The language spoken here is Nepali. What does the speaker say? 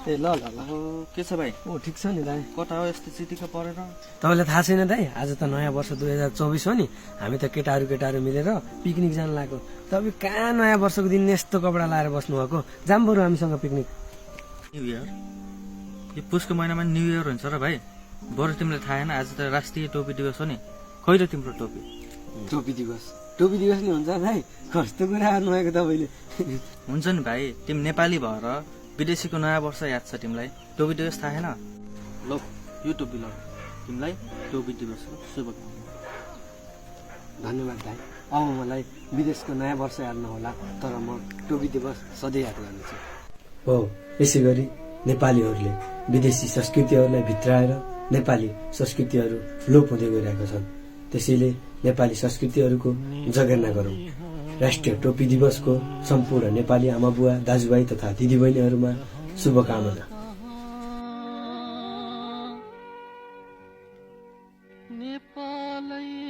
ए ल ल ल के छ भाइ? ओ ठिक छ नि दाइ। कता हो यस्तो चिटिक्क परेर? तपाईँलाई थाहा छैन दाइ, आज त नयाँ वर्ष 2024 हो नि। हामी त केटाहरू मिलेर पिकनिक जान लाग्यो। तपाईँ कहाँ नयाँ वर्षको दिन यस्तो कपडा लाएर बस्नु भएको? जाम बरु हामीसँग पिकनिक। New year? यो पुसको महिनामा न्यू इयर हुन्छ र भाइ? बरु तिमीलाई थाहा छैन आज त राष्ट्रिय टोपी दिवस हो नि। कहिले तिम्रो टोपी? टोपी दिवस नि हुन्छ दाइ? कस्तो कुरा गर्नुभएको तपाईँले। हुन्छ नि भाइ, तिमी नेपाली भएर विदेशीको नयाँ वर्ष याद छ तिमीलाई? टोपी दिवस थाहा छैन? ल यो टोपी ल, तिमीलाई टोपी दिवसको शुभकामना। धन्यवाद दाइ। अब मलाई विदेशको नयाँ वर्ष याद नहोला, तर म टोपी दिवस सधैँ याद गर्नेछु। हो, यसै गरी नेपालीहरूले विदेशी संस्कृतिहरूलाई भित्राएर नेपाली संस्कृतिहरू लोप हुँदै गइरहेका छन्। त्यसैले नेपाली संस्कृतिहरूको जगेर्ना गरौँ। राष्ट्रिय टोपी दिवसको सम्पूर्ण नेपाली आमा बुवा, दाजुभाइ तथा दिदीबहिनीहरूमा शुभकामना। नेपालै